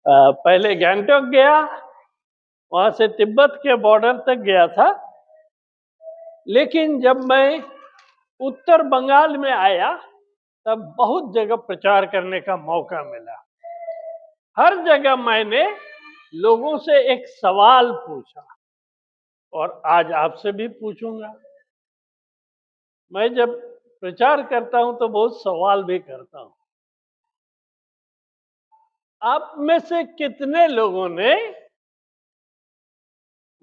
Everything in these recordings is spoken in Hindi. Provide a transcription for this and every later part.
पहले गैंगटॉक गया, वहां से तिब्बत के बॉर्डर तक गया था। लेकिन जब मैं उत्तर बंगाल में आया तब बहुत जगह प्रचार करने का मौका मिला। हर जगह मैंने लोगों से एक सवाल पूछा और आज आपसे भी पूछूंगा। मैं जब प्रचार करता हूं तो बहुत सवाल भी करता हूं। आप में से कितने लोगों ने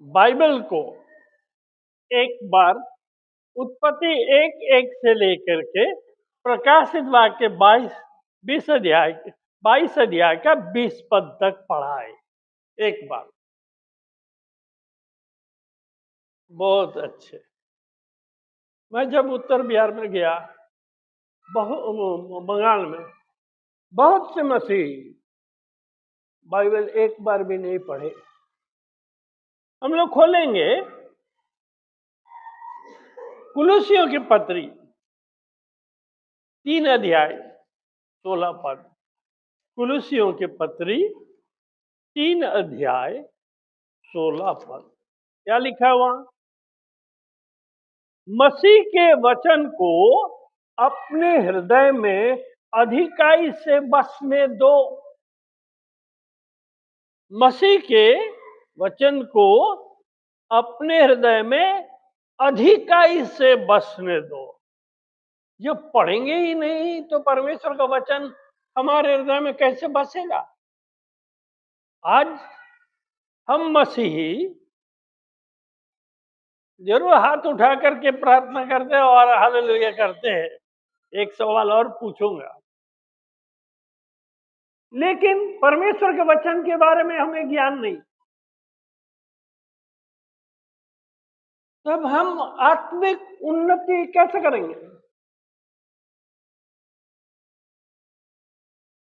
बाइबल को एक बार उत्पत्ति 1:1 से लेकर के प्रकाशित वाक्य 22 अध्याय का 20 पद तक पढ़ा है? एक बार। बहुत अच्छे। मैं जब उत्तर बिहार में गया, बंगाल में, बहुत से मसीही बाइबल एक बार भी नहीं पढ़े। हम लोग खोलेंगे कुलुसियों की पत्री 3 अध्याय 16 पद। कुलुसियों की पत्री 3 अध्याय 16 पद। क्या लिखा हुआ? मसीह के वचन को अपने हृदय में अधिकाई से बसने दो। मसीह के वचन को अपने हृदय में अधिकाई से बसने दो। जो पढ़ेंगे ही नहीं तो परमेश्वर का वचन हमारे हृदय में कैसे बसेगा? आज हम मसीही जरूर हाथ उठा करके प्रार्थना करते हैं और हालेलुया करते हैं। एक सवाल और पूछूंगा, लेकिन परमेश्वर के वचन के बारे में हमें ज्ञान नहीं। तब हम आत्मिक उन्नति कैसे करेंगे?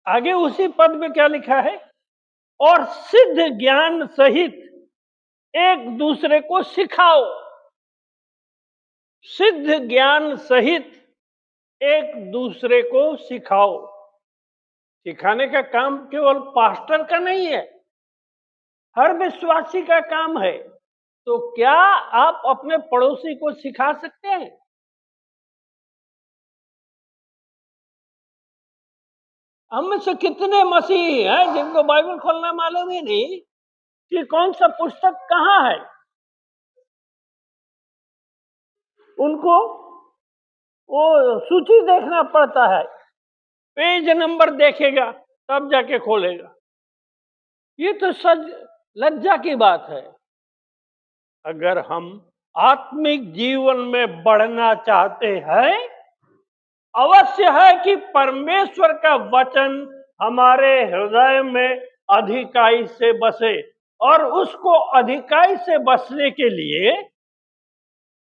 आगे उसी पद में क्या लिखा है? और सिद्ध ज्ञान सहित एक दूसरे को सिखाओ। सिद्ध ज्ञान सहित एक दूसरे को सिखाओ। सिखाने का काम केवल पास्टर का नहीं है, हर विश्वासी का काम है। तो क्या आप अपने पड़ोसी को सिखा सकते हैं? हम में से कितने मसीही हैं जिनको बाइबल खोलना मालूम ही नहीं कि कौन सा पुस्तक कहाँ है? उनको वो सूची देखना पड़ता है, पेज नंबर देखेगा तब जाके खोलेगा। ये तो सच लज्जा की बात है। अगर हम आत्मिक जीवन में बढ़ना चाहते हैं, अवश्य है कि परमेश्वर का वचन हमारे हृदय में अधिकाई से बसे, और उसको अधिकाई से बसने के लिए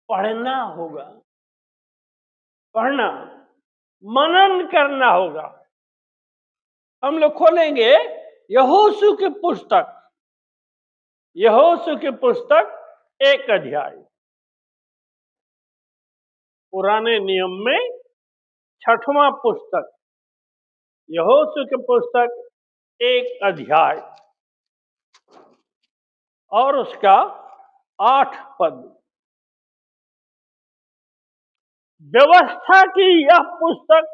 पढ़ना होगा, पढ़ना, मनन करना होगा। हम लोग खोलेंगे यहोशू की पुस्तक, यहोशू की पुस्तक 1 अध्याय। पुराने नियम में 6वां पुस्तक, यहोशू की पुस्तक 1 अध्याय और उसका 8 पद। व्यवस्था की यह पुस्तक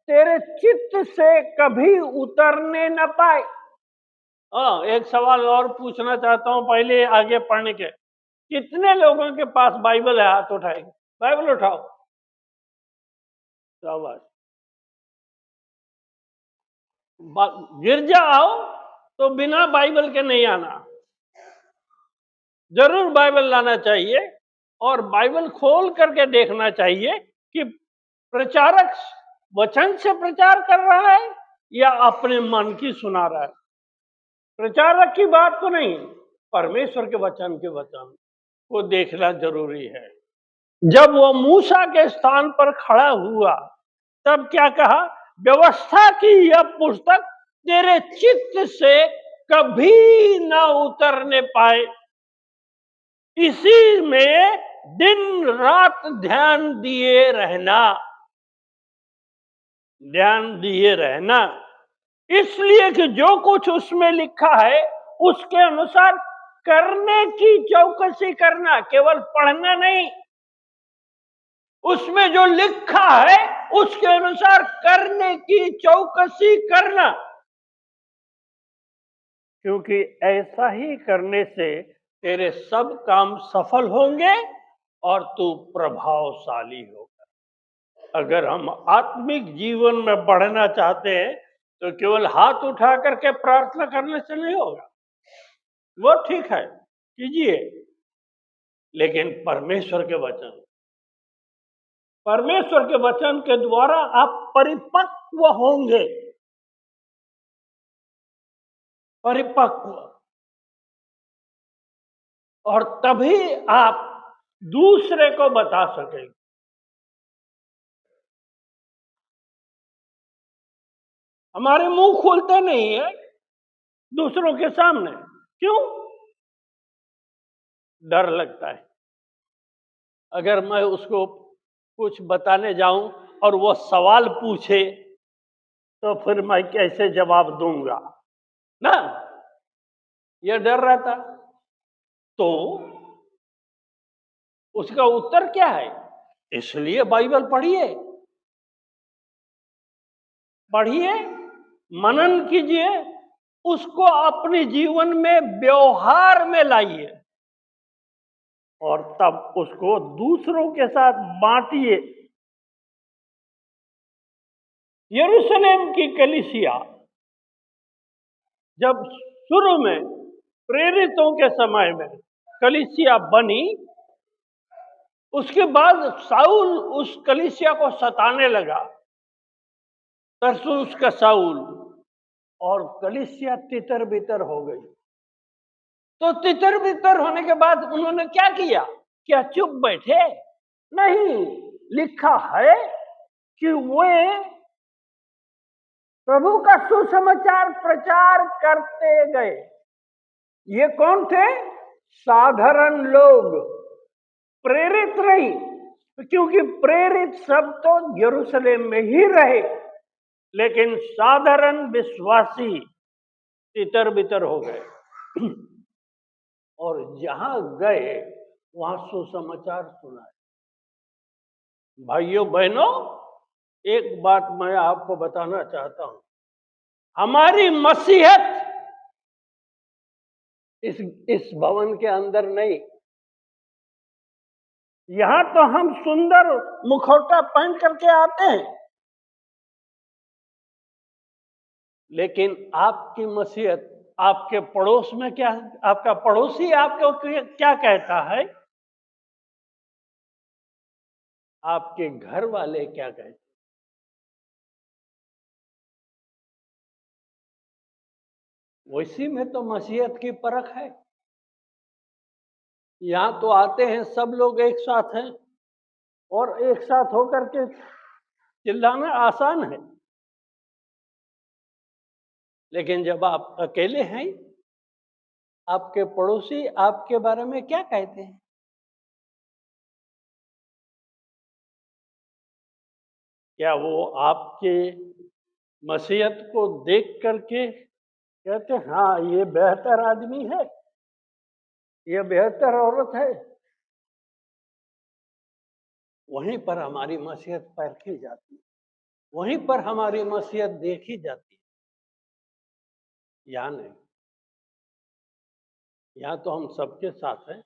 तेरे चित्त से कभी उतरने न पाए। एक सवाल और पूछना चाहता हूं पहले आगे पढ़ने के। कितने लोगों के पास बाइबल है? हाथ उठाएंगे। बाइबल उठाओ। शाबाश। गिरजा आओ तो बिना बाइबल के नहीं आना, जरूर बाइबल लाना चाहिए और बाइबल खोल करके देखना चाहिए कि प्रचारक वचन से प्रचार कर रहा है या अपने मन की सुना रहा है। प्रचारक की बात को नहीं, परमेश्वर के वचन को देखना जरूरी है। जब वो मूसा के स्थान पर खड़ा हुआ तब क्या कहा? व्यवस्था की यह पुस्तक तेरे चित्त से कभी ना उतरने पाए, इसी में दिन रात ध्यान दिए रहना, ध्यान दिए रहना। इसलिए कि जो कुछ उसमें लिखा है उसके अनुसार करने की चौकसी करना, केवल पढ़ना नहीं, उसमें जो लिखा है उसके अनुसार करने की चौकसी करना, क्योंकि ऐसा ही करने से तेरे सब काम सफल होंगे और तू प्रभावशाली होगा। अगर हम आत्मिक जीवन में बढ़ना चाहते हैं तो केवल हाथ उठा करके प्रार्थना करने से नहीं होगा, वो ठीक है कीजिए, लेकिन परमेश्वर के वचन के द्वारा आप परिपक्व होंगे, परिपक्व, और तभी आप दूसरे को बता सकेंगे। हमारे मुंह खुलते नहीं है दूसरों के सामने, क्यों? डर लगता है। अगर मैं उसको कुछ बताने जाऊं और वो सवाल पूछे तो फिर मैं कैसे जवाब दूंगा ना, ये डर रहता। तो उसका उत्तर क्या है? इसलिए बाइबल पढ़िए, पढ़िए, मनन कीजिए, उसको अपने जीवन में व्यवहार में लाइए और तब उसको दूसरों के साथ बांटिए। यरूशलेम की कलीसिया जब शुरू में प्रेरितों के समय में कलीसिया बनी, उसके बाद साउल उस कलीसिया को सताने लगा, तरसुस का साउल, और कलीसिया तितर बितर हो गई। तो तितर बितर होने के बाद उन्होंने क्या किया? क्या चुप बैठे? नहीं, लिखा है कि वे प्रभु का सुसमाचार प्रचार करते गए। ये कौन थे? साधारण लोग, प्रेरित नहीं, क्योंकि प्रेरित सब तो यरूशलेम में ही रहे, लेकिन साधारण विश्वासी तितर बितर हो गए और जहां गए वहां सुसमाचार सुनाए। भाइयों बहनों, एक बात मैं आपको बताना चाहता हूं, हमारी मसीहत इस भवन के अंदर नहीं। यहां तो हम सुंदर मुखौटा पहन करके आते हैं, लेकिन आपकी मसीहत आपके पड़ोस में क्या, आपका पड़ोसी आपको क्या कहता है? आपके घर वाले क्या कहते हैं? वैसी में तो मसीहत की परख है। यहां तो आते हैं सब लोग एक साथ हैं और एक साथ होकर के चिल्लाना आसान है, लेकिन जब आप अकेले हैं, आपके पड़ोसी आपके बारे में क्या कहते हैं? क्या वो आपके मसीहत को देख करके कहते हैं हाँ ये बेहतर आदमी है, ये बेहतर औरत है? वहीं पर हमारी मसीहत परखी जाती है, वहीं पर हमारी मसीहत देखी जाती है। यहाँ नहीं, यहाँ तो हम सबके साथ हैं।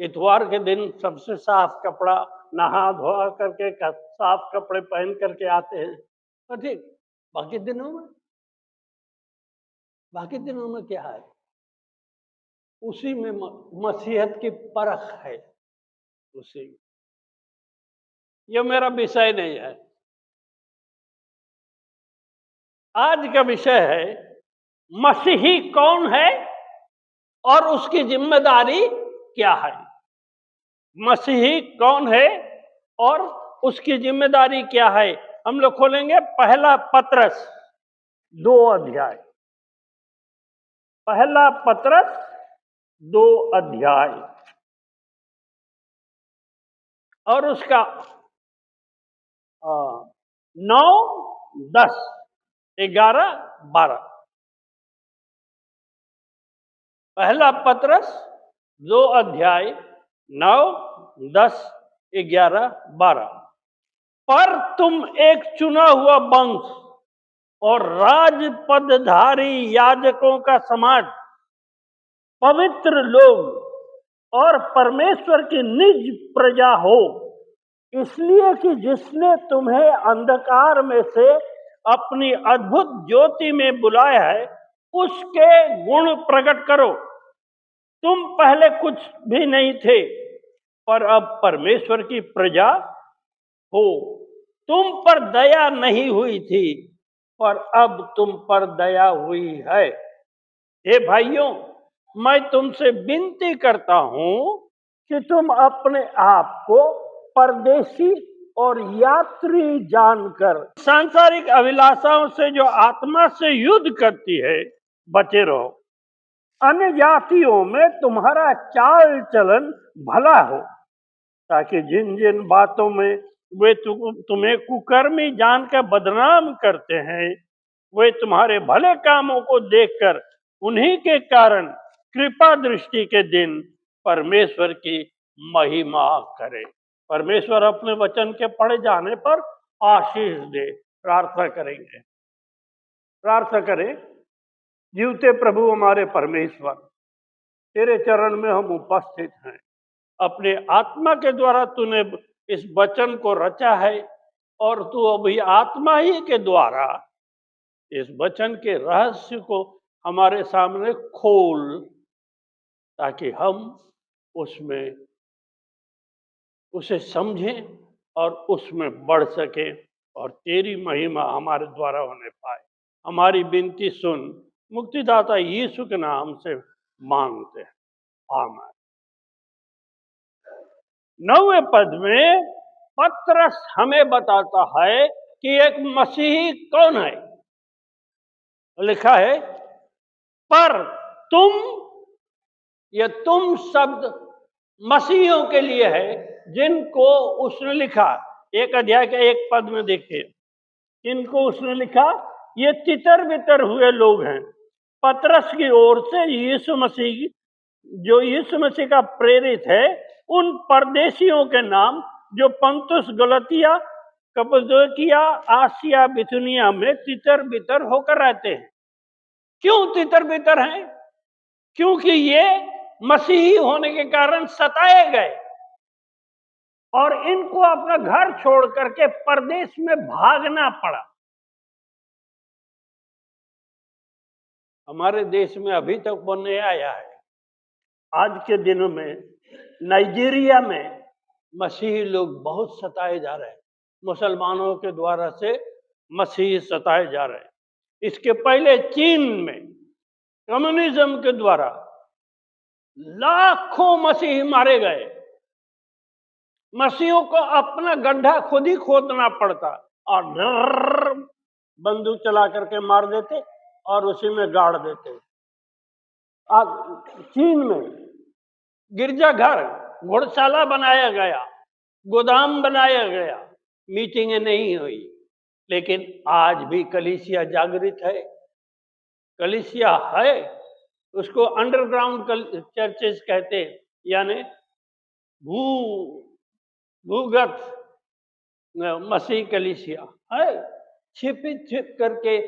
इतवार के दिन सबसे साफ कपड़ा, नहा धोआ करके साफ कपड़े पहन करके आते हैं, तो ठीक। बाकी दिनों में क्या है? उसी में मसीहत की परख है। उसी, ये मेरा विषय नहीं है। आज का विषय है मसीही कौन है और उसकी जिम्मेदारी क्या है। मसीही कौन है और उसकी जिम्मेदारी क्या है? हम लोग खोलेंगे पहला पत्रस 2 अध्याय, पहला पत्रस 2 अध्याय और उसका 9, 10 11, 12। पहला पत्रस 2 अध्याय 9, 10, 11, 12। पर तुम एक चुना हुआ वंश और राजपदधारी याजकों का समाज, पवित्र लोग और परमेश्वर की निज प्रजा हो, इसलिए कि जिसने तुम्हें अंधकार में से अपनी अद्भुत ज्योति में बुलाया है, उसके गुण प्रकट करो। तुम पहले कुछ भी नहीं थे, पर अब परमेश्वर की प्रजा हो। तुम पर दया नहीं हुई थी, पर अब तुम पर दया हुई है। हे भाइयों, मैं तुमसे विनती करता हूं कि तुम अपने आप को परदेशी और यात्री जानकर सांसारिक अभिलाषाओं से जो आत्मा से युद्ध करती है बचे रहो। अन्य जातियों में तुम्हारा चाल चलन भला हो, ताकि जिन जिन बातों में वे तुम्हें कुकर्मी जानकर बदनाम करते हैं, वे तुम्हारे भले कामों को देखकर उन्हीं के कारण कृपा दृष्टि के दिन परमेश्वर की महिमा करे। परमेश्वर अपने वचन के पढ़े जाने पर आशीष दे। प्रार्थना करेंगे। प्रार्थना करें। जीवते प्रभु हमारे परमेश्वर, तेरे चरण में हम उपस्थित हैं। अपने आत्मा के द्वारा तूने इस वचन को रचा है और तू अभी आत्मा ही के द्वारा इस वचन के रहस्य को हमारे सामने खोल, ताकि हम उसमें उसे समझें और उसमें बढ़ सके और तेरी महिमा हमारे द्वारा होने पाए। हमारी विनती सुन, मुक्तिदाता यीशु के नाम से मांगते हैं, आमीन। 9वें पद में पत्रस हमें बताता है कि एक मसीही कौन है। लिखा है, पर तुम, यह तुम शब्द मसीहियों के लिए है जिनको उसने लिखा। 1 अध्याय के 1 पद में देखिए, इनको उसने लिखा, ये तितर बितर हुए लोग हैं। पत्रस की ओर से यीशु मसीह, जो यीशु मसीह का प्रेरित है, उन परदेशियों के नाम जो पंतुस, गलतिया, कप्पदोकिया, आसिया, बिथुनिया में तितर बितर होकर रहते हैं। क्यों तितर बितर हैं? क्योंकि ये मसीही होने के कारण सताए गए और इनको अपना घर छोड़ करके परदेश में भागना पड़ा। हमारे देश में अभी तक वो नहीं आया है। आज के दिनों में नाइजीरिया में मसीही लोग बहुत सताए जा रहे हैं। मुसलमानों के द्वारा से मसीही सताए जा रहे हैं। इसके पहले चीन में कम्युनिज्म के द्वारा लाखों मसीही मारे गए। मसीहों को अपना गड्ढा खुद ही खोदना पड़ता और बंदूक चला करके मार देते और उसी में गाड़ देते। आज चीन में गिरजाघर, घोड़शाला बनाया गया, गोदाम बनाया गया, मीटिंगें नहीं हुई। लेकिन आज भी कलीसिया जागृत है। कलीसिया है, उसको अंडरग्राउंड चर्चेस कहते हैं, यानी भूगत मसीह कलीसिया है। छिप करके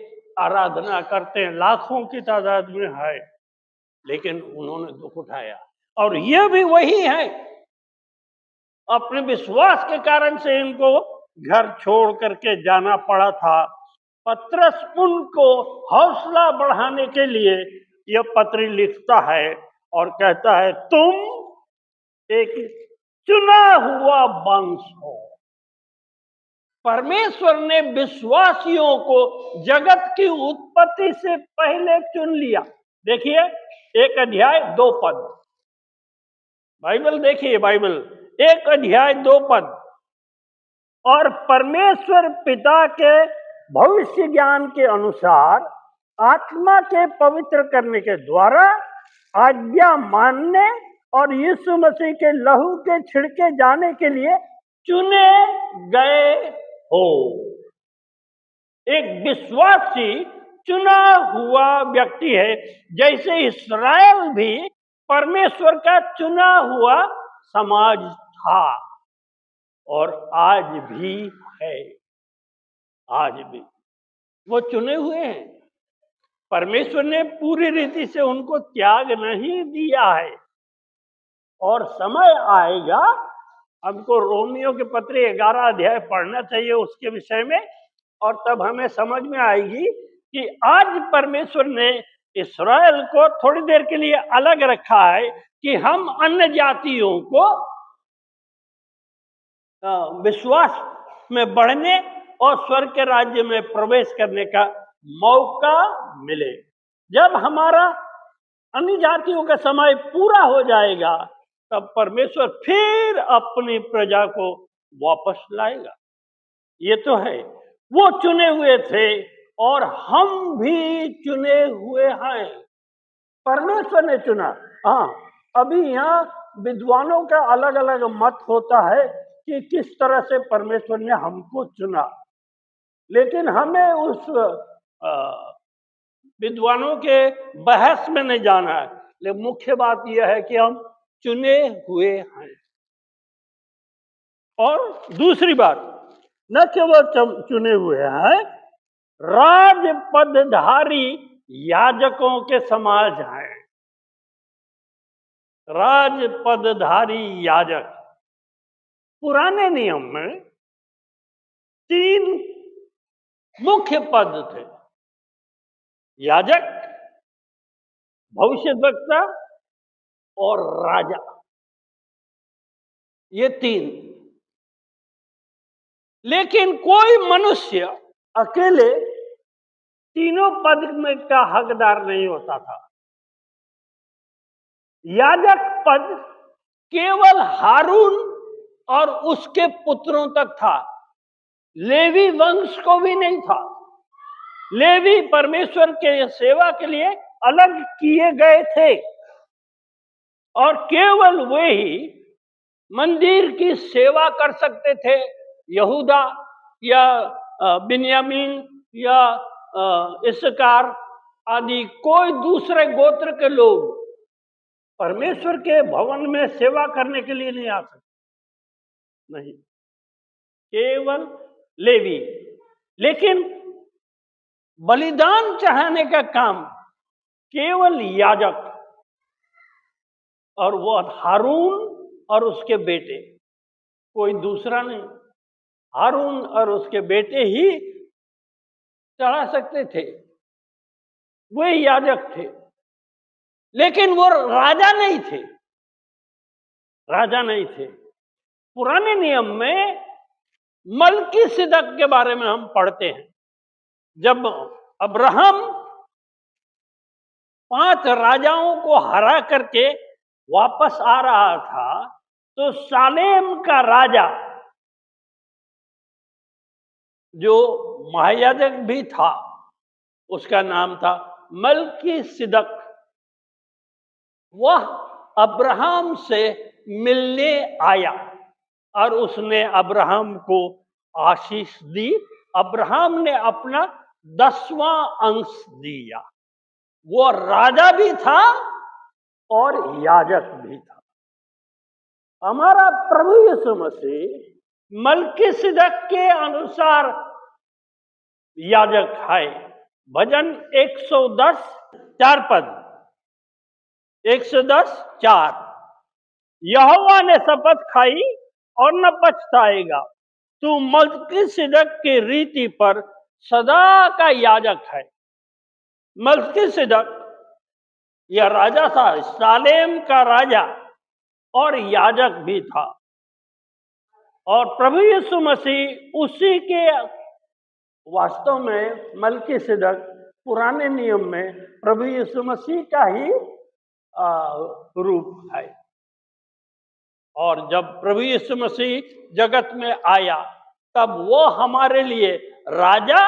आराधना करते हैं, लाखों की तादाद में है। लेकिन उन्होंने दुख उठाया और ये भी वही है। अपने विश्वास के कारण से इनको घर छोड़ करके जाना पड़ा था। पत्रस उनको हौसला बढ़ाने के लिए यह पत्री लिखता है और कहता है, तुम एक चुना हुआ वंश हो। परमेश्वर ने विश्वासियों को जगत की उत्पत्ति से पहले चुन लिया। देखिए 1 अध्याय 2 पद, बाइबल देखिए, बाइबल 1 अध्याय 2 पद। और परमेश्वर पिता के भविष्य ज्ञान के अनुसार आत्मा के पवित्र करने के द्वारा आज्ञा मानने और यीशु मसीह के लहू के छिड़के जाने के लिए चुने गए हो। एक विश्वासी चुना हुआ व्यक्ति है, जैसे इस्राएल भी परमेश्वर का चुना हुआ समाज था और आज भी है। आज भी वो चुने हुए हैं। परमेश्वर ने पूरी रीति से उनको त्याग नहीं दिया है और समय आएगा, हमको रोमियो के पत्र 11 अध्याय पढ़ना चाहिए उसके विषय में, और तब हमें समझ में आएगी कि आज परमेश्वर ने इस्राएल को थोड़ी देर के लिए अलग रखा है कि हम अन्य जातियों को विश्वास में बढ़ने और स्वर्ग के राज्य में प्रवेश करने का मौका मिले। जब हमारा अन्य जातियों का समय पूरा हो जाएगा तब परमेश्वर फिर अपनी प्रजा को वापस लाएगा। ये तो है, वो चुने हुए थे और हम भी चुने हुए हैं। परमेश्वर ने चुना। हाँ, अभी यहाँ विद्वानों का अलग अलग मत होता है कि किस तरह से परमेश्वर ने हमको चुना, लेकिन हमें उस विद्वानों के बहस में नहीं जाना है। लेकिन मुख्य बात यह है कि हम चुने हुए हैं। और दूसरी बात, न केवल चुने हुए हैं, राज पदधारी याजकों के समाज हैं। राज पदधारी याजक। पुराने नियम में 3 मुख्य पद थे: याजक, भविष्यद्वक्ता और राजा। ये 3। लेकिन कोई मनुष्य अकेले तीनों पद में का हकदार नहीं होता था। याजक पद केवल हारून और उसके पुत्रों तक था, लेवी वंश को भी नहीं था। लेवी परमेश्वर के सेवा के लिए अलग किए गए थे और केवल वे ही मंदिर की सेवा कर सकते थे। यहूदा या बिन्यामीन या इस्साकार आदि कोई दूसरे गोत्र के लोग परमेश्वर के भवन में सेवा करने के लिए नहीं आ सकते, नहीं, केवल लेवी। लेकिन बलिदान चढ़ाने का काम केवल याजक और वो हारून और उसके बेटे, कोई दूसरा नहीं। हारून और उसके बेटे ही चढ़ा सकते थे, वे याजक थे। लेकिन वो राजा नहीं थे, राजा नहीं थे। पुराने नियम में मलकीसिदक के बारे में हम पढ़ते हैं। जब अब्राहम 5 राजाओं को हरा करके वापस आ रहा था तो सालेम का राजा, जो महायाजक भी था, उसका नाम था मलकीसिदक, वह अब्राहम से मिलने आया और उसने अब्राहम को आशीष दी। अब्राहम ने अपना 10वां अंश दिया। वो राजा भी था और याजक भी था। हमारा प्रभु यीशु मसीह मलकीसिदक के अनुसार याजक है। भजन 110 4 पद, 110 4। यहोवा ने शपथ खाई और न पछताएगा, तू मलकीसिदक की रीति पर सदा का याजक है। मलकीसिदक यह राजा था, सालेम का राजा और याजक भी था। और प्रभु यीशु मसीह उसी के, वास्तव में मलकीसिदक पुराने नियम में प्रभु यीशु मसीह का ही रूप है। और जब प्रभु यीशु मसीह जगत में आया तब वो हमारे लिए राजा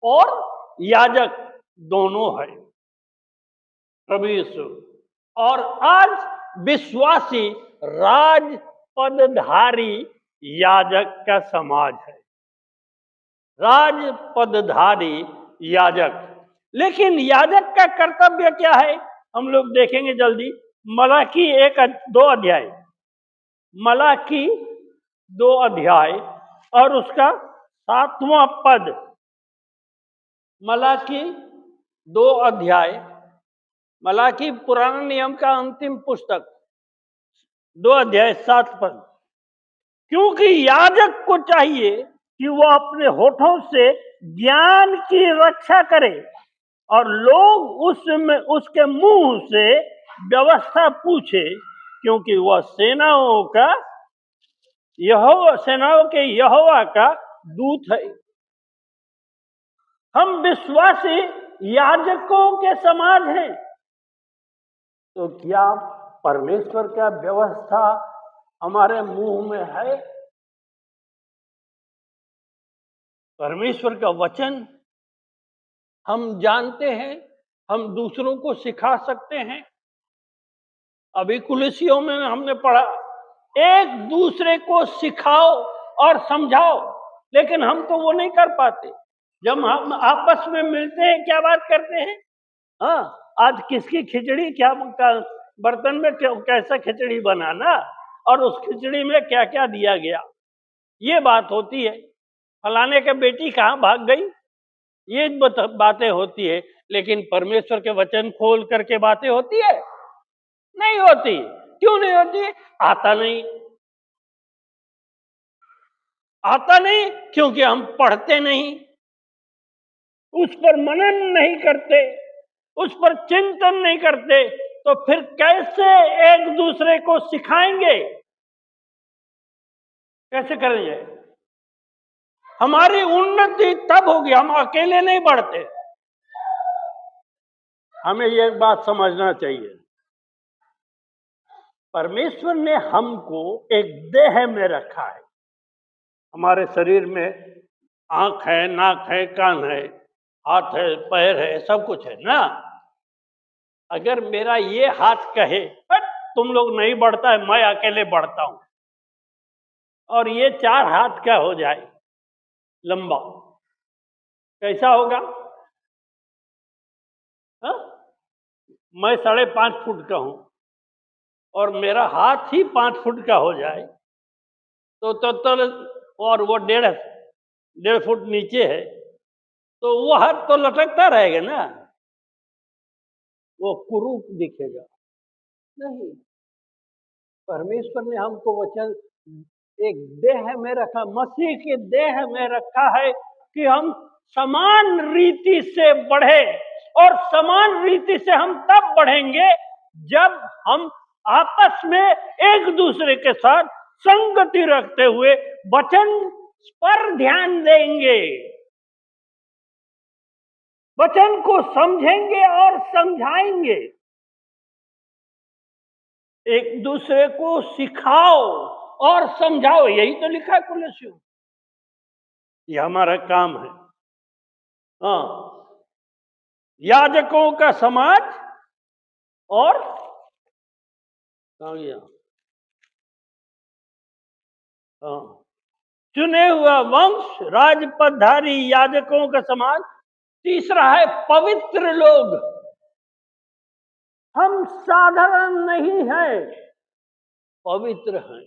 और याजक दोनों है, प्रभु यीशु। और आज विश्वासी राज पदधारी याजक का समाज है। राजपदधारी याजक। लेकिन याजक का कर्तव्य क्या है, हम लोग देखेंगे जल्दी। मलाकी 1-2 अध्याय, मलाकी 2 अध्याय और उसका 7वां पद। मलाकी 2 अध्याय, मलाकी पुराने नियम का अंतिम पुस्तक, 2 अध्याय 7 पद। क्योंकि याजक को चाहिए कि वो अपने होठों से ज्ञान की रक्षा करे और लोग उसके मुंह से व्यवस्था पूछे, क्योंकि वह सेनाओं के यहोवा का दूत है। हम विश्वासी याजकों के समाज हैं, तो क्या परमेश्वर का व्यवस्था हमारे मुंह में है? परमेश्वर का वचन हम जानते हैं, हम दूसरों को सिखा सकते हैं। अभी कुलसियों में हमने पढ़ा, एक दूसरे को सिखाओ और समझाओ, लेकिन हम तो वो नहीं कर पाते। जब हम आपस में मिलते हैं क्या बात करते हैं? हाँ, आज किसकी खिचड़ी, क्या बर्तन में कैसा खिचड़ी बनाना और उस खिचड़ी में क्या क्या दिया गया, ये बात होती है। फलाने के बेटी कहाँ भाग गई, ये बातें होती है। लेकिन परमेश्वर के वचन खोल करके बातें होती है? नहीं होती। क्यों नहीं होती? आता नहीं, क्योंकि हम पढ़ते नहीं, उस पर मनन नहीं करते, उस पर चिंतन नहीं करते, तो फिर कैसे एक दूसरे को सिखाएंगे? कैसे करेंगे? हमारी उन्नति तब होगी, हम अकेले नहीं बढ़ते। हमें ये बात समझना चाहिए, परमेश्वर ने हमको एक देह में रखा है। हमारे शरीर में आंख है, नाक है, कान है, हाथ है, पैर है, सब कुछ है ना। अगर मेरा ये हाथ कहे तुम लोग नहीं बढ़ता है, मैं अकेले बढ़ता हूं, और ये 4 हाथ का हो जाए लंबा, कैसा होगा? हा? मैं 5.5 फुट का हूं और मेरा हाथ ही 5 फुट का हो जाए तो और वो 1.5 फुट नीचे है, तो वो हाथ तो लटकता रहेगा ना, वो कुरूप दिखेगा नहीं। परमेश्वर ने हमको वचन एक देह में रखा, मसीह के देह में रखा है कि हम समान रीति से बढ़े, और समान रीति से हम तब बढ़ेंगे जब हम आपस में एक दूसरे के साथ संगति रखते हुए वचन पर ध्यान देंगे, वचन को समझेंगे और समझाएंगे। एक दूसरे को सिखाओ और समझाओ, यही तो लिखा है कुलसियों। ये हमारा काम है। हाँ, याजकों का समाज और चुने हुआ वंश, राजपदधारी याजकों का समाज। तीसरा है पवित्र लोग। हम साधारण नहीं हैं, पवित्र हैं।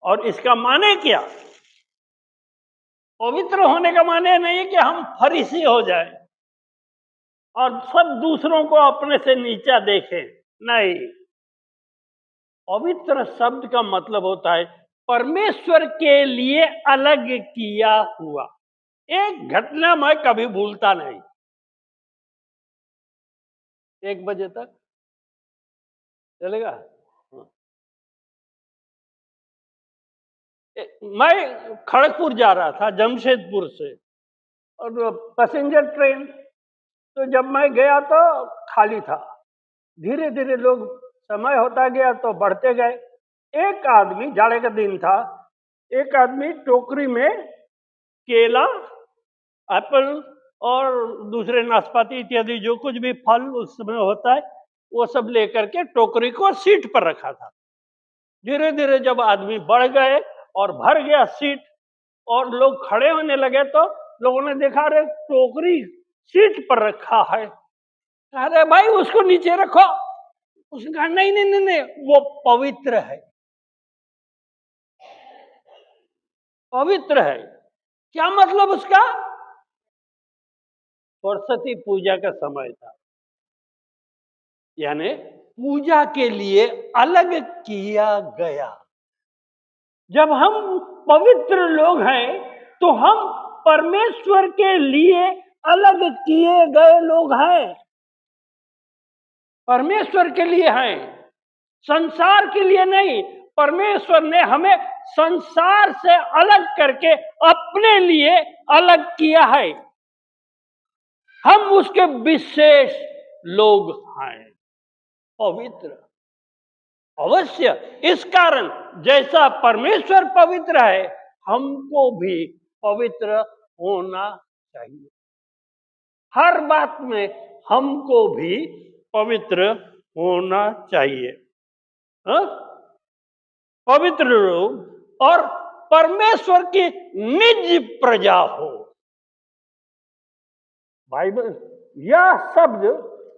और इसका माने क्या? पवित्र होने का माने नहीं कि हम फरीसी हो जाएं और सब दूसरों को अपने से नीचा देखें, नहीं। पवित्र शब्द का मतलब होता है परमेश्वर के लिए अलग किया हुआ। एक घटना मैं कभी भूलता नहीं, 1 बजे तक चलेगा? मैं खड़गपुर जा रहा था जमशेदपुर से, और पैसेंजर ट्रेन, तो जब मैं गया तो खाली था। धीरे धीरे लोग, समय होता गया तो बढ़ते गए। एक आदमी, जाड़े का दिन था, एक आदमी टोकरी में केला, एप्पल और दूसरे नाशपाती इत्यादि जो कुछ भी फल उस समय होता है, वो सब लेकर के टोकरी को सीट पर रखा था। धीरे धीरे जब आदमी बढ़ गए और भर गया सीट, और लोग खड़े होने लगे तो लोगों ने देखा, अरे टोकरी सीट पर रखा है। अरे भाई उसको नीचे रखो। उसने कहा नहीं नहीं नहीं नहीं, वो पवित्र है, पवित्र है। क्या मतलब उसका? सरस्वती पूजा का समय था, यानी पूजा के लिए अलग किया गया। जब हम पवित्र लोग हैं तो हम परमेश्वर के लिए अलग किए गए लोग हैं, परमेश्वर के लिए हैं, संसार के लिए नहीं। परमेश्वर ने हमें संसार से अलग करके अपने लिए अलग किया है। हम उसके विशेष लोग हैं, पवित्र। अवश्य इस कारण जैसा परमेश्वर पवित्र है, हमको भी पवित्र होना चाहिए। हर बात में हमको भी पवित्र होना चाहिए। हाँ? पवित्र लोग और परमेश्वर की निज प्रजा हो। बाइबल यह शब्द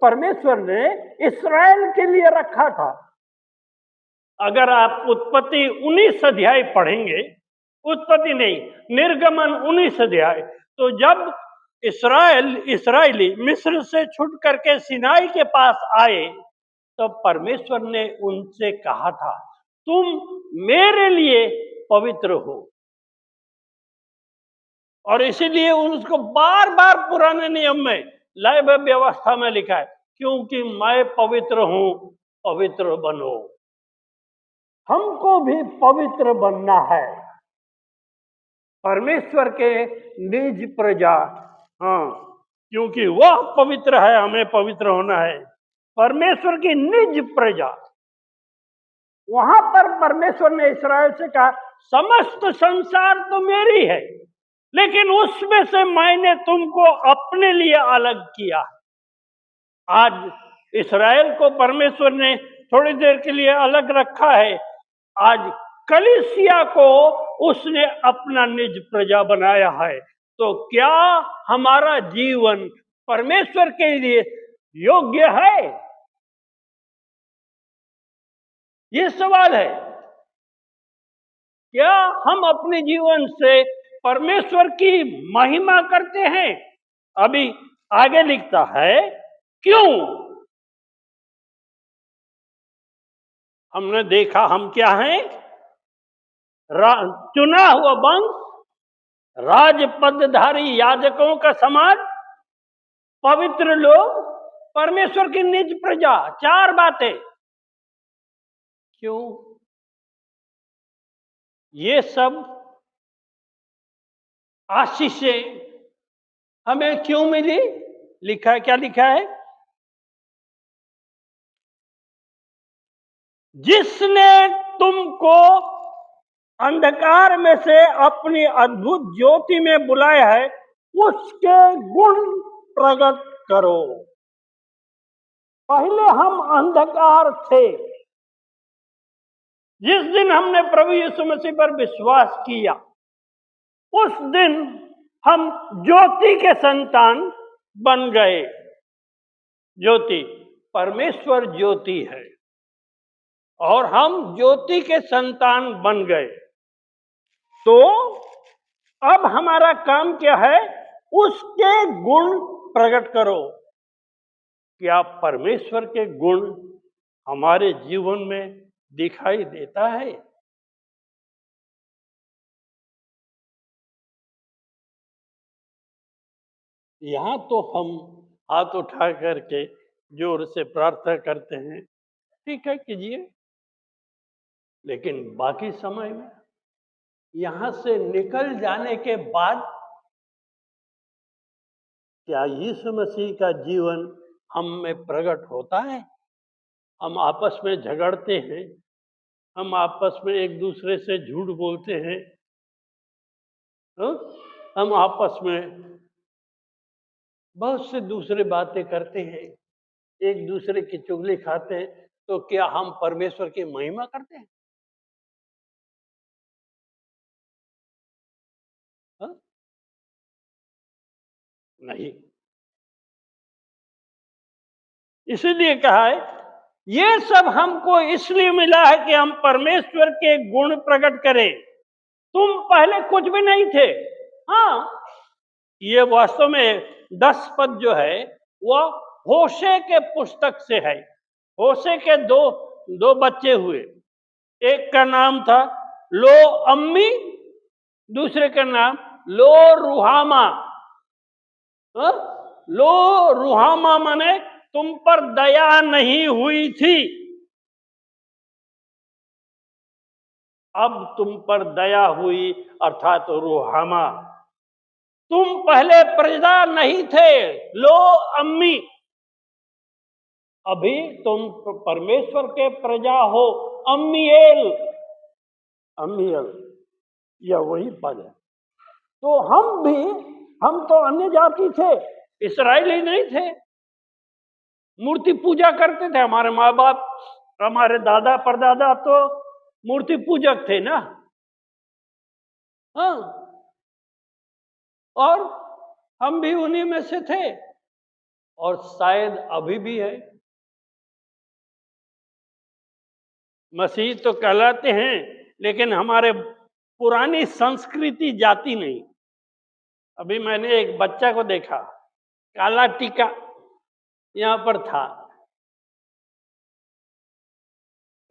परमेश्वर ने इस्राएल के लिए रखा था। अगर आप उत्पत्ति 19 अध्याय पढ़ेंगे, उत्पत्ति नहीं, निर्गमन 19 अध्याय, तो जब इस्राएली मिस्र से छूट करके सिनाई के पास आए, तब परमेश्वर ने उनसे कहा था, तुम मेरे लिए पवित्र हो। और इसीलिए उसको बार बार पुराने नियम में लय व्यवस्था में लिखा है, क्योंकि मैं पवित्र हूं, पवित्र बनो। हमको भी पवित्र बनना है, परमेश्वर के निज प्रजा। हाँ, क्योंकि वह पवित्र है, हमें पवित्र होना है। परमेश्वर की निज प्रजा। वहां पर परमेश्वर ने इस्राएल से कहा, समस्त संसार तो मेरी है, लेकिन उसमें से मैंने तुमको अपने लिए अलग किया। आज इस्राएल को परमेश्वर ने थोड़ी देर के लिए अलग रखा है। आज कलीसिया को उसने अपना निज प्रजा बनाया है। तो क्या हमारा जीवन परमेश्वर के लिए योग्य है? ये सवाल है। क्या हम अपने जीवन से परमेश्वर की महिमा करते हैं? अभी आगे लिखता है, क्यों? हमने देखा हम क्या हैं? चुना हुआ वंश, राजपदधारी याजकों का समाज, पवित्र लोग, परमेश्वर की निज प्रजा। 4 बातें। क्यों? ये सब आशीषें हमें क्यों मिली? लिखा है, क्या लिखा है? जिसने तुमको अंधकार में से अपनी अद्भुत ज्योति में बुलाया है, उसके गुण प्रकट करो। पहले हम अंधकार थे। जिस दिन हमने प्रभु यीशु मसीह पर विश्वास किया, उस दिन हम ज्योति के संतान बन गए। ज्योति, परमेश्वर ज्योति है और हम ज्योति के संतान बन गए। तो अब हमारा काम क्या है? उसके गुण प्रकट करो। क्या परमेश्वर के गुण हमारे जीवन में दिखाई देता है? यहां तो हम हाथ उठा करके जोर से प्रार्थना करते हैं, ठीक है, कीजिए। लेकिन बाकी समय में, यहां से निकल जाने के बाद, क्या यीशु मसीह का जीवन हम में प्रकट होता है? हम आपस में झगड़ते हैं, हम आपस में एक दूसरे से झूठ बोलते हैं, हम आपस में बहुत से दूसरे बातें करते हैं, एक दूसरे की चुगली खाते हैं, तो क्या हम परमेश्वर की महिमा करते हैं? नहीं। इसीलिए कहा है ये सब हमको इसलिए मिला है कि हम परमेश्वर के गुण प्रकट करें। तुम पहले कुछ भी नहीं थे। हाँ, ये वास्तव में 10 पद जो है वह होशे के पुस्तक से है। होशे के दो दो बच्चे हुए। एक का नाम था लो अम्मी, दूसरे का नाम लो रुहामा। हाँ? लो रुहामा माने तुम पर दया नहीं हुई थी, अब तुम पर दया हुई, अर्थात रुहामा। तुम पहले प्रजा नहीं थे, लो अम्मी, अभी तुम परमेश्वर के प्रजा हो, अम्मीएल। अम्मीएल यह वही पद है। तो हम तो अन्य जाति थे, इस्राएली नहीं थे। मूर्ति पूजा करते थे। हमारे माँ बाप, हमारे दादा परदादा तो मूर्ति पूजक थे ना। हाँ, और हम भी उन्हीं में से थे, और शायद अभी भी है। मसीह तो कहलाते हैं, लेकिन हमारे पुरानी संस्कृति जाती नहीं। अभी मैंने एक बच्चा को देखा, काला टीका यहां पर था।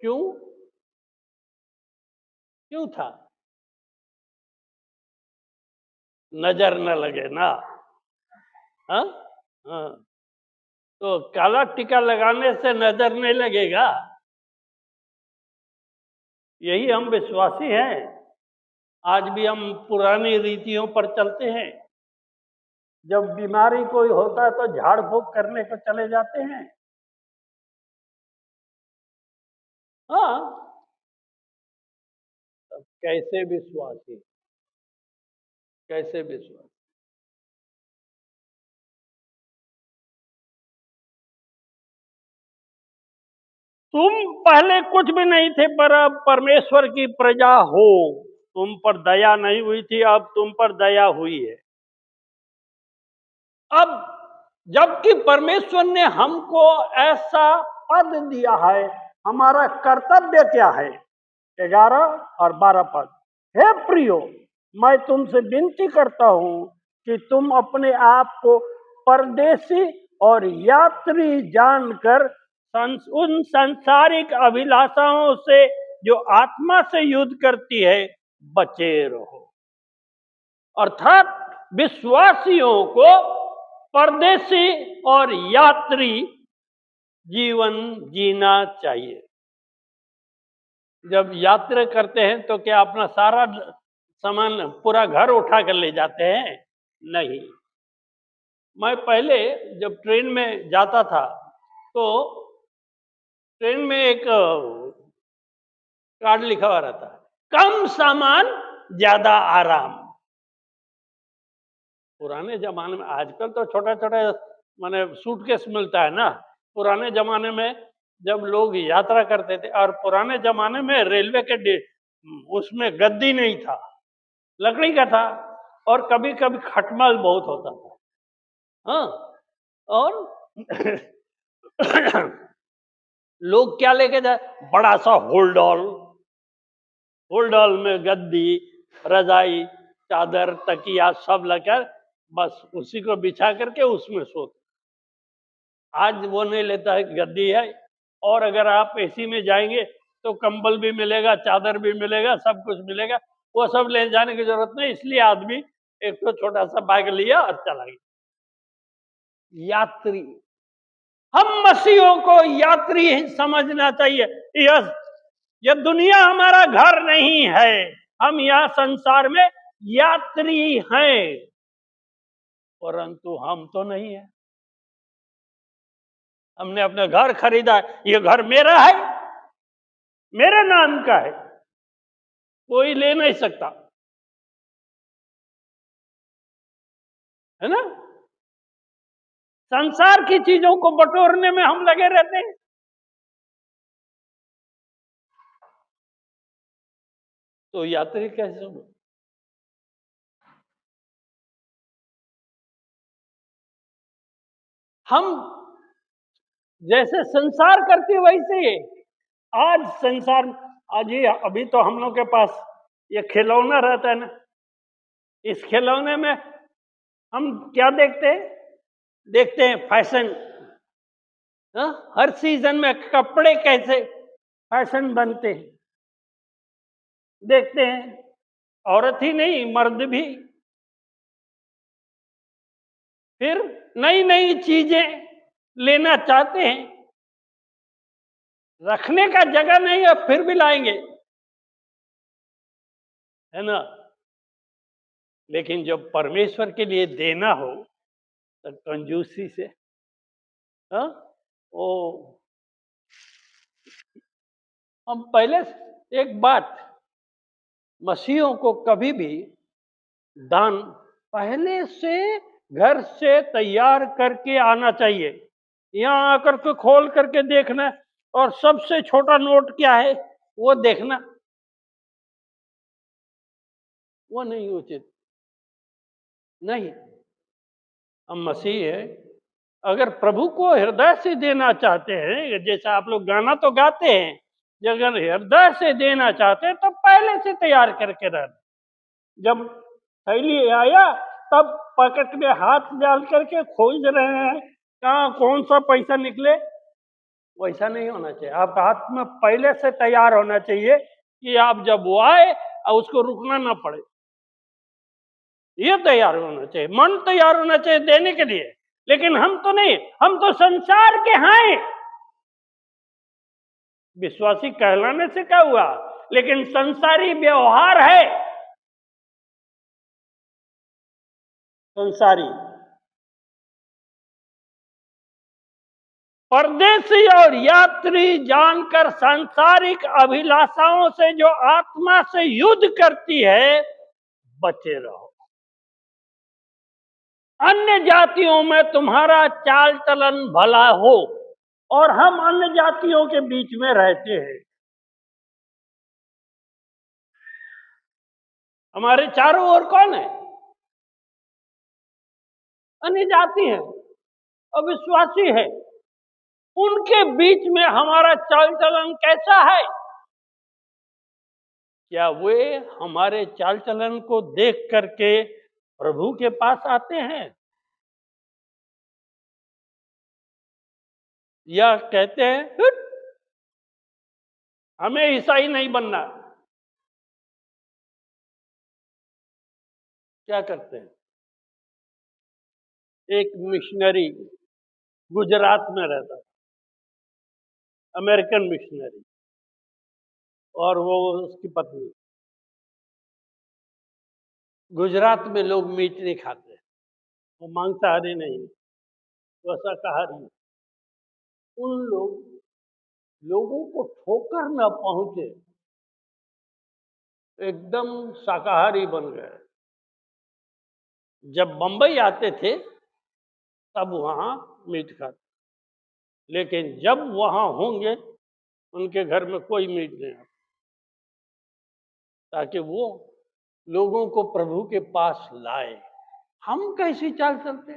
क्यों क्यों था? नजर न लगे ना। हाँ हाँ, तो काला टीका लगाने से नजर नहीं लगेगा। यही हम विश्वासी हैं। आज भी हम पुरानी रीतियों पर चलते हैं। जब बीमारी कोई होता है तो झाड़ फूक करने को चले जाते हैं। हाँ, कैसे विश्वासी, कैसे विश्वासी। तुम पहले कुछ भी नहीं थे, पर अब परमेश्वर की प्रजा हो। तुम पर दया नहीं हुई थी, अब तुम पर दया हुई है। अब जबकि परमेश्वर ने हमको ऐसा पद दिया है, हमारा कर्तव्य क्या है? 11 और 12 पद। हे प्रियो, मैं तुमसे विनती करता हूं कि तुम अपने आप को परदेशी और यात्री जानकर उन सांसारिक अभिलाषाओं से जो आत्मा से युद्ध करती है बचे रहो। अर्थात विश्वासियों को परदेशी और यात्री जीवन जीना चाहिए। जब यात्रा करते हैं तो क्या अपना सारा सामान पूरा घर उठा कर ले जाते हैं? नहीं। मैं पहले जब ट्रेन में जाता था तो ट्रेन में एक कार्ड लिखा हुआ रहता है, कम सामान ज्यादा आराम। पुराने जमाने में, आजकल तो छोटा छोटा माने सूटकेस मिलता है ना। पुराने जमाने में जब लोग यात्रा करते थे, और पुराने जमाने में रेलवे के उसमें गद्दी नहीं था, लकड़ी का था, और कभी कभी खटमल बहुत होता था। हाँ, और लोग क्या लेके जाए, बड़ा सा होल्डॉल, होल्डॉल में गद्दी, रजाई, चादर, तकिया सब लेकर बस उसी को बिछा करके उसमें सोते। आज वो नहीं लेता है, गद्दी है। और अगर आप एसी में जाएंगे तो कंबल भी मिलेगा, चादर भी मिलेगा, सब कुछ मिलेगा। वो सब ले जाने की जरूरत नहीं, इसलिए आदमी एक तो छोटा सा बैग लिया और चला गया। यात्री, हम मसीहों को यात्री ही समझना चाहिए। यह दुनिया हमारा घर नहीं है, हम यहाँ संसार में यात्री हैं, परंतु हम तो नहीं है। हमने अपना घर खरीदा है, ये घर मेरा है, मेरे नाम का है, कोई ले नहीं सकता, है ना। संसार की चीजों को बटोरने में हम लगे रहते हैं। तो यात्री कैसे हो? हम जैसे संसार करते वैसे आज संसार, आज ये अभी तो हम लोग के पास ये खिलौना रहता है ना, इस खिलौने में हम क्या देखते हैं? देखते हैं फैशन। हर सीजन में कपड़े कैसे फैशन बनते हैं देखते हैं, औरत ही नहीं मर्द भी। फिर नई नई चीजें लेना चाहते हैं, रखने का जगह नहीं है फिर भी लाएंगे, है ना। लेकिन जब परमेश्वर के लिए देना हो तो कंजूसी से, ओ हम पहले एक बात, मसीहों को कभी भी दान पहले से घर से तैयार करके आना चाहिए। यहाँ आकर के खोल करके देखना और सबसे छोटा नोट क्या है वो देखना, वो नहीं उचित। नहीं, हम मसीह है, अगर प्रभु को हृदय से देना चाहते हैं, जैसा आप लोग गाना तो गाते हैं, अगर हृदय से देना चाहते हैं तो पहले से तैयार करके रहना। जब थैली आया तब पॉकेट में हाथ डाल करके खोज रहे हैं कहाँ कौन सा पैसा निकले, वैसा नहीं होना चाहिए। आप हाथ में पहले से तैयार होना चाहिए कि आप जब वो आए और उसको रुकना ना पड़े। ये तैयार होना चाहिए, मन तैयार होना चाहिए देने के लिए। लेकिन हम तो नहीं, हम तो संसार के हैं। विश्वासी कहलाने से क्या हुआ, लेकिन संसारी व्यवहार है, संसारी। परदेशी और यात्री जानकर सांसारिक अभिलाषाओं से जो आत्मा से युद्ध करती है, बचे रहो। अन्य जातियों में तुम्हारा चाल चलन भला हो, और हम अन्य जातियों के बीच में रहते हैं। हमारे चारों ओर कौन है? अन्य जाति है, अविश्वासी है। उनके बीच में हमारा चाल चलन कैसा है? क्या वे हमारे चाल चलन को देख करके प्रभु के पास आते हैं, या कहते हैं "हट, हमें ईसाई नहीं बनना"? क्या करते हैं? एक मिशनरी गुजरात में रहता, अमेरिकन मिशनरी, और वो उसकी पत्नी। गुजरात में लोग मीट नहीं खाते, वो मांसाहारी नहीं, वो शाकाहारी। उन लोगों को ठोकर न पहुंचे, एकदम शाकाहारी बन गए। जब बंबई आते थे तब वहां मीट खाते, लेकिन जब वहां होंगे उनके घर में कोई मीट नहीं आता, ताकि वो लोगों को प्रभु के पास लाए। हम कैसी चाल चलते?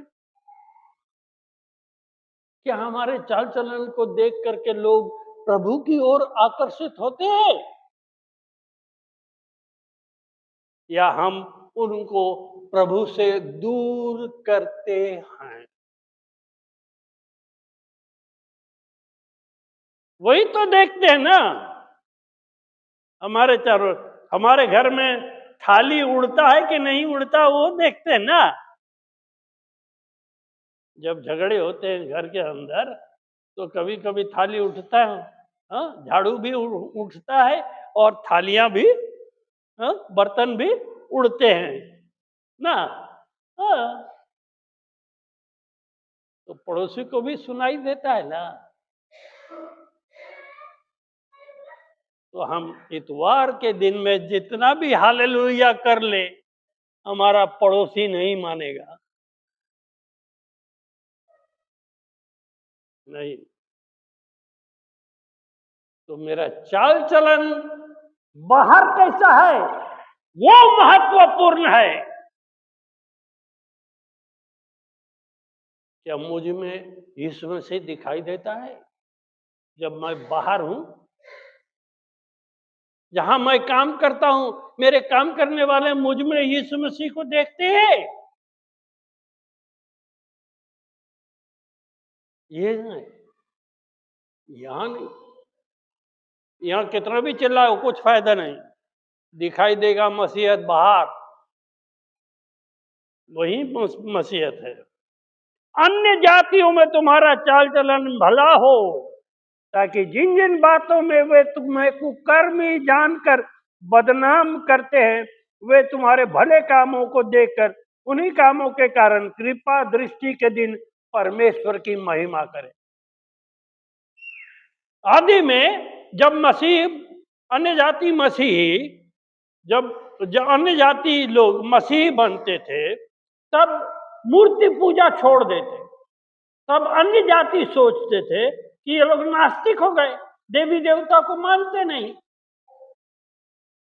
क्या हमारे चाल चलन को देख करके लोग प्रभु की ओर आकर्षित होते हैं, या हम उनको प्रभु से दूर करते हैं? वही तो देखते हैं ना। हमारे चारों, हमारे घर में थाली उड़ता है कि नहीं उड़ता, वो देखते हैं ना। जब झगड़े होते हैं घर के अंदर तो कभी कभी थाली उठता है, झाड़ू भी उठता है और थालियां भी, बर्तन भी उड़ते हैं ना। हाँ, तो पड़ोसी को भी सुनाई देता है ना। तो हम इतवार के दिन में जितना भी हालेलुया कर ले, हमारा पड़ोसी नहीं मानेगा, नहीं। तो मेरा चाल चलन बाहर कैसा है वो महत्वपूर्ण है। क्या मुझ में यीशु मसीह दिखाई देता है? जब मैं बाहर हूं, जहां मैं काम करता हूं, मेरे काम करने वाले मुझ में यीशु मसीह को देखते हैं? ये नहीं, यहां नहीं। यहां कितना भी चिल्लाओ कुछ फायदा नहीं, दिखाई देगा मसीहत बाहर, वही मसीहत है। अन्य जातियों में तुम्हारा चाल चलन भला हो, ताकि जिन जिन बातों में वे तुम्हें कुकर्मी जानकर बदनाम करते हैं, वे तुम्हारे भले कामों को देखकर उन्हीं कामों के कारण कृपा दृष्टि के दिन परमेश्वर की महिमा करें। आदि में जब मसीह अन्य जाति मसीही जब अन्य जाति लोग मसीह बनते थे, तब मूर्ति पूजा छोड़ देते। तब अन्य जाति सोचते थे कि ये लोग नास्तिक हो गए, देवी देवता को मानते नहीं।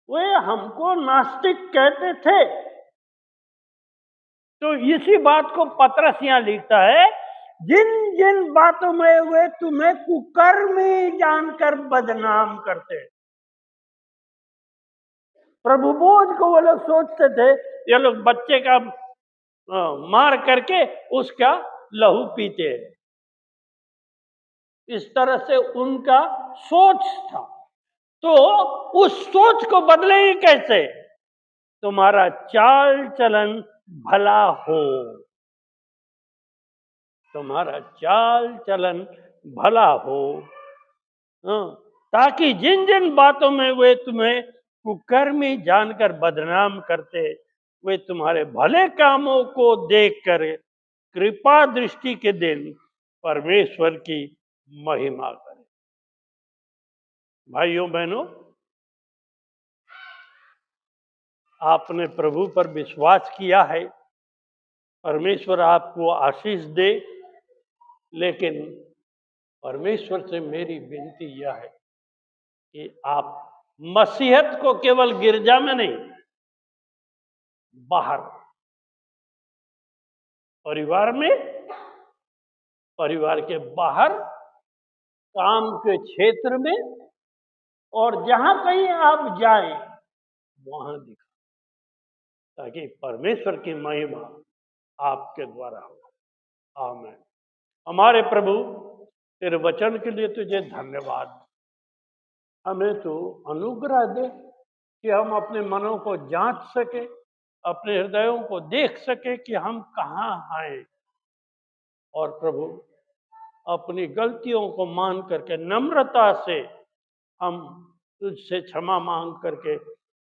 वे हमको नास्तिक कहते थे। तो इसी बात को पतरस यहां लिखता है, जिन जिन बातों में वे तुम्हें कुकर्मी जानकर बदनाम करते। प्रभु बोझ को वो लोग सोचते थे ये लोग बच्चे का मार करके उसका लहू पीते हैं। इस तरह से उनका सोच था। तो उस सोच को बदलेंगे कैसे? तुम्हारा चाल चलन भला हो, तुम्हारा चाल चलन भला हो, ताकि जिन जिन बातों में वे तुम्हें कुकर्मी जानकर बदनाम करते, वे तुम्हारे भले कामों को देखकर कृपा दृष्टि के दिन परमेश्वर की महिमा करें। भाइयों बहनों, आपने प्रभु पर विश्वास किया है, परमेश्वर आपको आशीष दे। लेकिन परमेश्वर से मेरी विनती यह है कि आप मसीहत को केवल गिरजा में नहीं, बाहर परिवार में, परिवार के बाहर, काम के क्षेत्र में, और जहां कहीं आप जाएं वहां दिखा, ताकि परमेश्वर की महिमा आपके द्वारा हो। आमीन। हमारे प्रभु, तेरे वचन के लिए तुझे धन्यवाद। हमें तो अनुग्रह दे कि हम अपने मनों को जांच सके, अपने हृदयों को देख सके कि हम कहाँ हैं, और प्रभु अपनी गलतियों को मान करके नम्रता से हम तुझसे क्षमा मांग करके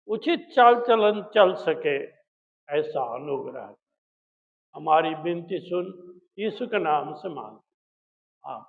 उचित चाल चलन चल सके, ऐसा अनुग्रह हमारी विनती सुन, यीशु के नाम से मांग। हाँ।